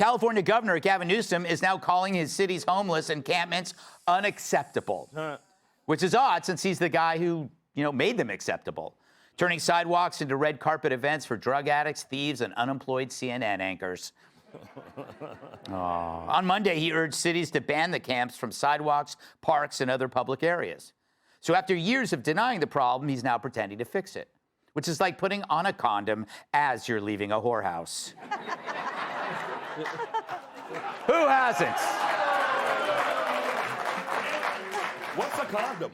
California Governor Gavin Newsom is now calling his city's homeless encampments unacceptable, which is odd since he's the guy who, made them acceptable, turning sidewalks into red carpet events for drug addicts, thieves, and unemployed CNN anchors. On Monday, he urged cities to ban the camps from sidewalks, parks, and other public areas. So after years of denying the problem, he's now pretending to fix it, which is like putting on a condom as you're leaving a whorehouse. Who hasn't? What's a condom?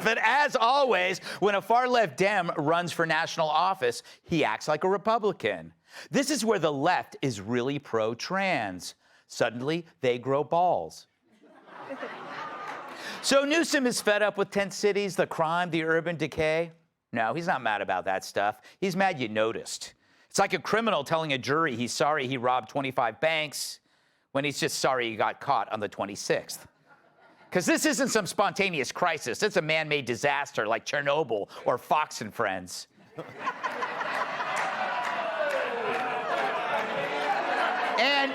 But as always, when a far-left Dem runs for national office, he acts like a Republican. This is where the left is really pro-trans. Suddenly, they grow balls. So Newsom is fed up with tent cities, the crime, the urban decay. No, he's not mad about that stuff. He's mad you noticed. It's like a criminal telling a jury he's sorry he robbed 25 banks when he's just sorry he got caught on the 26th. Because this isn't some spontaneous crisis. It's a man-made disaster like Chernobyl or Fox and Friends. And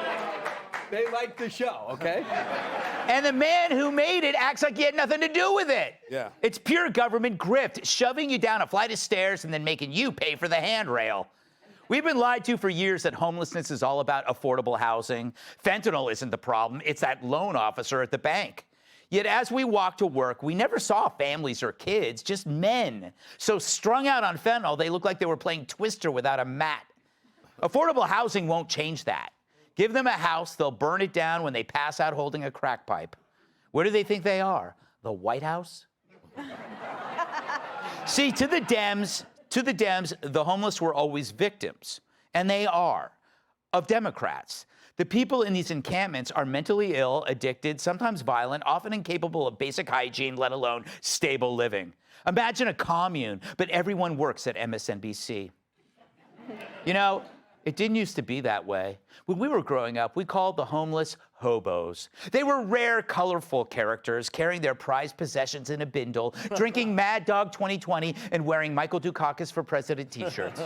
they like the show, okay? And the man who made it acts like he had nothing to do with it. Yeah. It's pure government grift, shoving you down a flight of stairs and then making you pay for the handrail. We've been lied to for years that homelessness is all about affordable housing. Fentanyl isn't the problem. It's that loan officer at the bank. Yet as we walk to work, we never saw families or kids, just men. So strung out on fentanyl, they look like they were playing Twister without a mat. Affordable housing won't change that. Give them a house, they'll burn it down when they pass out holding a crack pipe. Where do they think they are? The White House? See, to the Dems, the homeless were always victims, and they are, of Democrats. The people in these encampments are mentally ill, addicted, sometimes violent, often incapable of basic hygiene, let alone stable living. Imagine a commune, but everyone works at MSNBC. It didn't used to be that way. When we were growing up, we called the homeless hobos. They were rare, colorful characters carrying their prized possessions in a bindle, drinking Mad Dog 2020, and wearing Michael Dukakis for President t-shirts.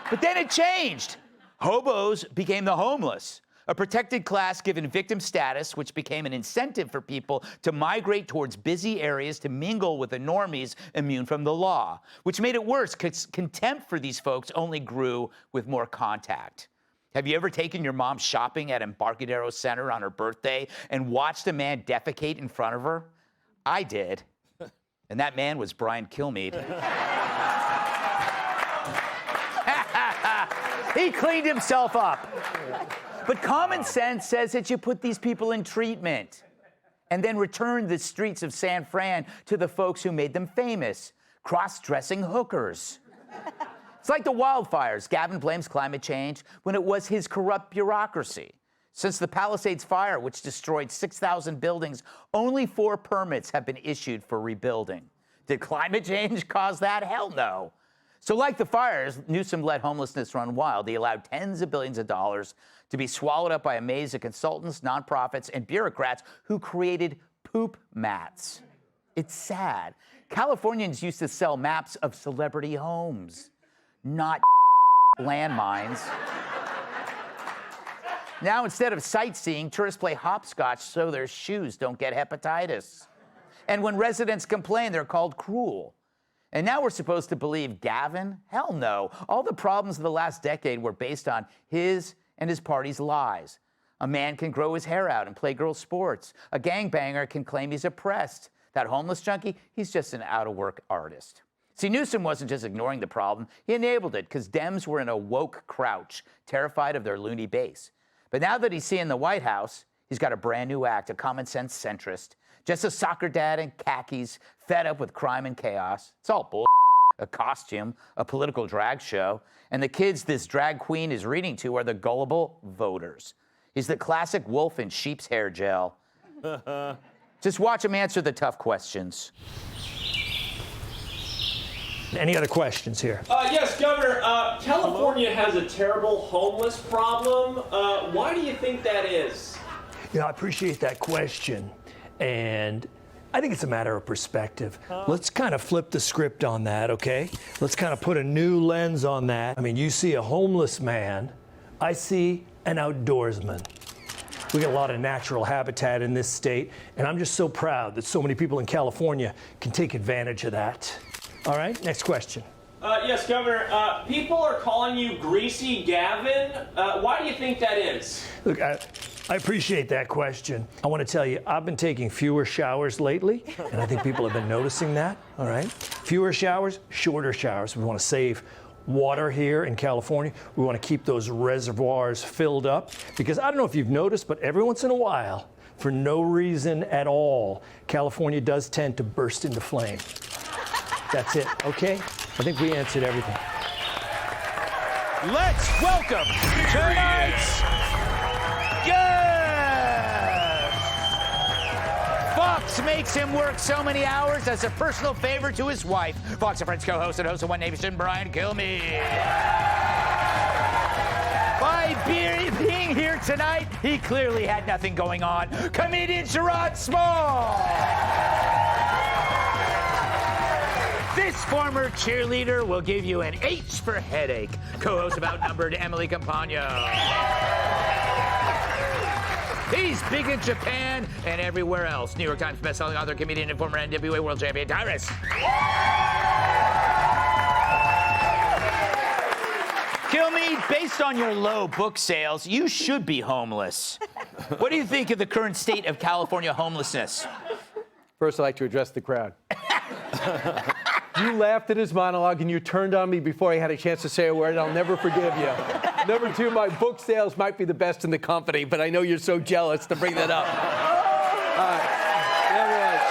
But then it changed. Hobos became the homeless, a protected class given victim status, which became an incentive for people to migrate towards busy areas to mingle with the normies immune from the law, which made it worse because contempt for these folks only grew with more contact. Have you ever taken your mom shopping at Embarcadero Center on her birthday and watched a man defecate in front of her? I did. And that man was Brian Kilmeade. He cleaned himself up. But common sense says that you put these people in treatment and then return the streets of San Fran to the folks who made them famous, cross-dressing hookers. It's like the wildfires. Gavin blames climate change when it was his corrupt bureaucracy. Since the Palisades fire, which destroyed 6,000 buildings, only 4 permits have been issued for rebuilding. Did climate change cause that? Hell no. So like the fires, Newsom let homelessness run wild. He allowed tens of billions of dollars to be swallowed up by a maze of consultants, nonprofits, and bureaucrats who created poop mats. It's sad. Californians used to sell maps of celebrity homes, not landmines. Now, instead of sightseeing, tourists play hopscotch so their shoes don't get hepatitis. And when residents complain, they're called cruel. And now we're supposed to believe Gavin? Hell no. All the problems of the last decade were based on his and his party's lies. A man can grow his hair out and play girls' sports. A gangbanger can claim he's oppressed. That homeless junkie, he's just an out-of-work artist. See, Newsom wasn't just ignoring the problem. He enabled it because Dems were in a woke crouch, terrified of their loony base. But now that he's seeing the White House, he's got a brand new act, a common-sense centrist. Just a soccer dad in khakis, fed up with crime and chaos. It's all bull. A costume, a political drag show. And the kids this drag queen is reading to are the gullible voters. He's the classic wolf in sheep's hair gel. Just watch him answer the tough questions. Any other questions here? Yes, Governor. California has a terrible homeless problem. Why do you think that is? I appreciate that question. And I think it's a matter of perspective. Let's kind of flip the script on that, okay? Let's kind of put a new lens on that. I mean, you see a homeless man I see an outdoorsman. We got a lot of natural habitat in this state, and I'm just so proud that so many people in California can take advantage of that. All right, next question. Yes, Governor. People are calling you Greasy Gavin. Why do you think that is? Look, I appreciate that question. I want to tell you, I've been taking fewer showers lately, and I think people have been noticing that, all right? Fewer showers, shorter showers. We want to save water here in California. We want to keep those reservoirs filled up because I don't know if you've noticed, but every once in a while, for no reason at all, California does tend to burst into flame. That's it, okay? I think we answered everything. Let's welcome tonight's guest. Fox makes him work so many hours as a personal favor to his wife. Fox and Friends co-host and host of One Nation, Brian Kilmeade. By being here tonight, he clearly had nothing going on. Comedian Sherrod Small. This former cheerleader will give you an H for headache. Co-host of Outnumbered, Emily Campagno. He's big in Japan and everywhere else. New York Times bestselling author, comedian, and former NWA world champion, Tyrus. Kilmeade, based on your low book sales, you should be homeless. What do you think of the current state of California homelessness? First, I'd like to address the crowd. You laughed at his monologue and you turned on me before I had a chance to say a word. I'll never forgive you. Number two, my book sales might be the best in the company, but I know you're so jealous to bring that up.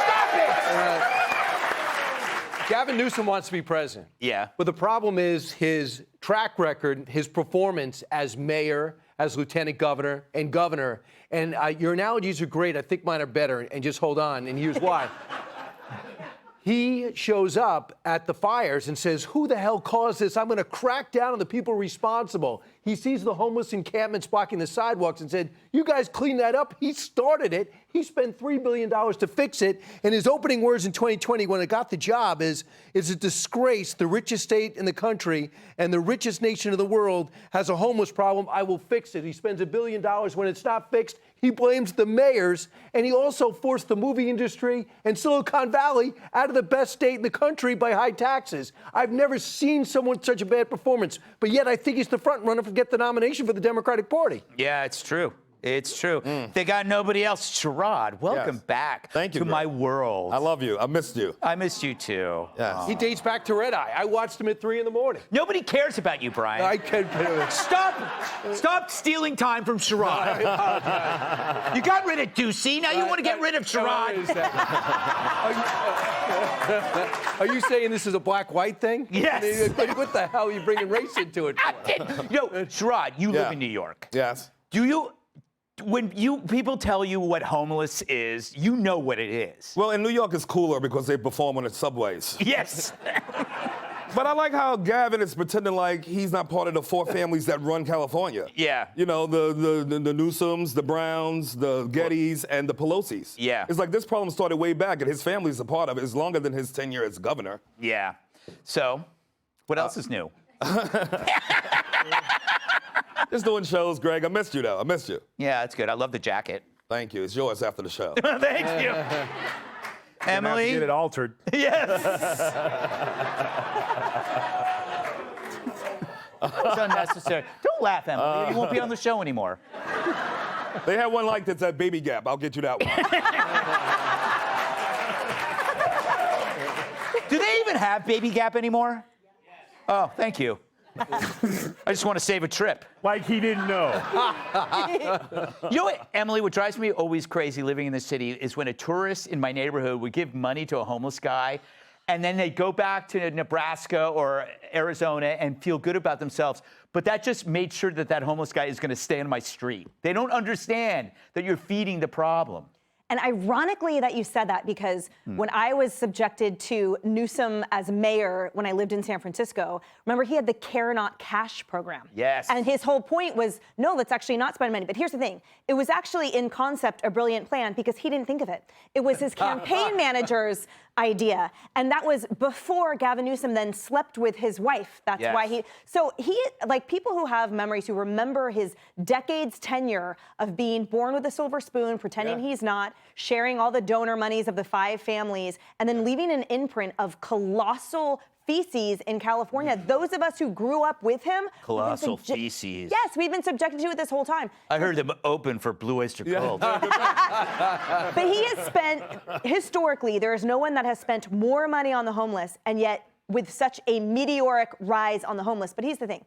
Stop it! Gavin Newsom wants to be president. Yeah. But the problem is his track record, his performance as mayor, as lieutenant governor, and governor. And your analogies are great. I think mine are better. And just hold on, and here's why. He shows up at the fires and says, who the hell caused this? I'm going to crack down on the people responsible. He sees the homeless encampments blocking the sidewalks and said, you guys clean that up. He started it. He spent $3 billion to fix it. And his opening words in 2020 when I got the job is a disgrace. The richest state in the country and the richest nation of the world has a homeless problem. I will fix it. He spends $1 billion when it's not fixed. He blames the mayors, and he also forced the movie industry and Silicon Valley out of the best state in the country by high taxes. I've never seen someone with such a bad performance, but yet I think he's the front runner to get the nomination for the Democratic Party. Yeah, it's true. It's true. They got nobody else. Sherrod, welcome back Thank you, to Greg. my world. I love you. I missed you. I missed you too. Yes. He dates back to Red Eye. I watched him at 3 in the morning. Nobody cares about you, Brian. I can't do it. Stop stealing time from Sherrod. You got rid of Ducey. Now you want to get rid of Sherrod. Are you saying this is a black-white thing? Yes. What the hell are you bringing race into it for? Sherrod, you live in New York. Yes. When people tell you what homeless is, you know what it is. Well, in New York, it's cooler because they perform on the subways. Yes. But I like how Gavin is pretending like he's not part of the 4 families that run California. Yeah. You know, the Newsoms, the Browns, the Gettys, and the Pelosi's. Yeah. It's like this problem started way back, and his family's a part of it. It's longer than his tenure as governor. Yeah. So, what else is new? Just doing shows, Greg. I missed you, though. I missed you. Yeah, that's good. I love the jacket. Thank you. It's yours after the show. Thank you. Emily? Get it altered. Yes. It's unnecessary. Don't laugh, Emily. You won't be on the show anymore. They had one like this at Baby Gap. I'll get you that one. Do they even have Baby Gap anymore? Yes. Oh, thank you. I just want to save a trip. Like he didn't know. You know what, Emily, what drives me always crazy living in this city is when a tourist in my neighborhood would give money to a homeless guy, and then they'd go back to Nebraska or Arizona and feel good about themselves. But that just made sure that that homeless guy is going to stay on my street. They don't understand that you're feeding the problem. And ironically that you said that, because when I was subjected to Newsom as mayor when I lived in San Francisco, remember he had the Care Not Cash program. Yes. And his whole point was, no, let's actually not spend money. But here's the thing. It was actually in concept a brilliant plan because he didn't think of it. It was his campaign manager's idea. And that was before Gavin Newsom then slept with his wife. That's why like people who have memories, who remember his decades tenure of being born with a silver spoon, pretending he's not, sharing all the donor monies of the 5 families, and then leaving an imprint of colossal feces in California. Those of us who grew up with him. Colossal feces. Yes, we've been subjected to it this whole time. I heard them open for Blue Oyster Cult. But he has spent, historically, there is no one that has spent more money on the homeless, and yet with such a meteoric rise on the homeless. But here's the thing.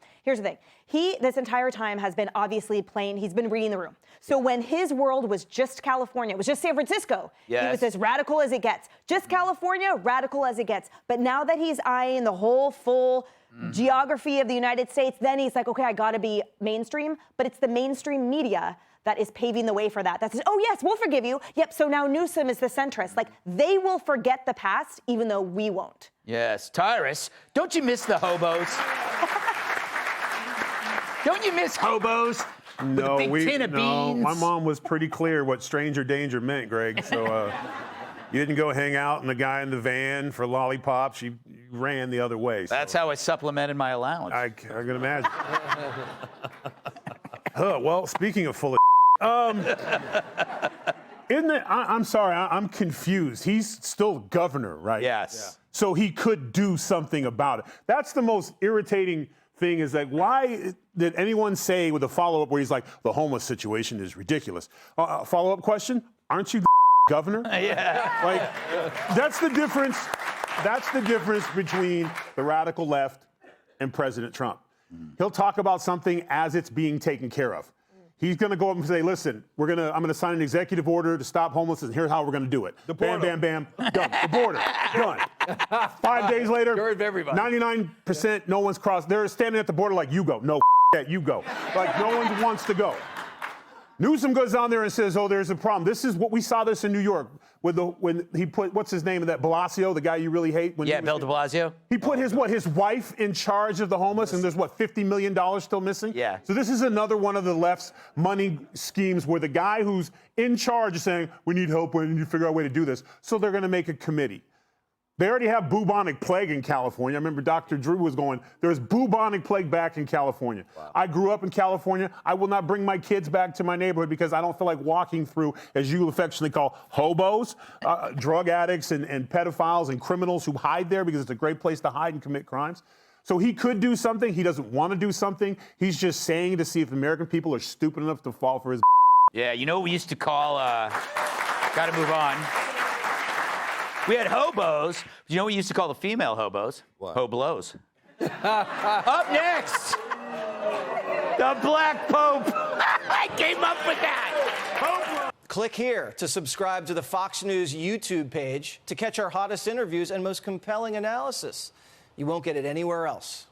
He, this entire time, has been obviously playing, he's been reading the room. So when his world was just California, it was just San Francisco, he was as radical as it gets. Just California, radical as it gets. But now that he's eyeing the whole full geography of the United States, then he's like, okay, I gotta be mainstream. But it's the mainstream media that is paving the way for that. That says, oh yes, we'll forgive you. Yep, so now Newsom is the centrist. Like, they will forget the past, even though we won't. Yes, Tyrus, don't you miss the hobos? Don't you miss hobos? No, with a big tin of beans? My mom was pretty clear what stranger danger meant, Greg. So you didn't go hang out and the guy in the van for lollipops. You ran the other way. So. That's how I supplemented my allowance. I can imagine. Well, speaking of full of I'm sorry, I'm confused. He's still governor, right? Yes. So he could do something about it. That's the most irritating thing, is like, why did anyone say with a follow-up where he's like, the homeless situation is ridiculous? Follow-up question, aren't you the governor? Yeah. Like, that's the difference. That's the difference between the radical left and President Trump. He'll talk about something as it's being taken care of. He's going to go up and say, listen, I'm going to sign an executive order to stop homelessness, and here's how we're going to do it. Bam, bam, bam, done. The border, done. 5 days later, 99%, no one's crossed. They're standing at the border like, you go. No, that, you go. Like, no one wants to go. Newsom goes down there and says, oh, there's a problem. This is what we saw this in New York when he put, what's his name, that Blasio, the guy you really hate? Bill de Blasio. He put his wife in charge of the homeless, and there's $50 million still missing? Yeah. So this is another one of the left's money schemes where the guy who's in charge is saying, we need help, we need to figure out a way to do this. So they're going to make a committee. They already have bubonic plague in California. I remember Dr. Drew was going, there's bubonic plague back in California. Wow. I grew up in California. I will not bring my kids back to my neighborhood because I don't feel like walking through, as you affectionately call, hobos, drug addicts and pedophiles and criminals who hide there because it's a great place to hide and commit crimes. So he could do something. He doesn't want to do something. He's just saying to see if American people are stupid enough to fall for his. Yeah, you know what we used to call, gotta move on. We had hobos. You know what we used to call the female hobos? What? Hoblos. Up next, the Black Pope. I came up with that. Click here to subscribe to the Fox News YouTube page to catch our hottest interviews and most compelling analysis. You won't get it anywhere else.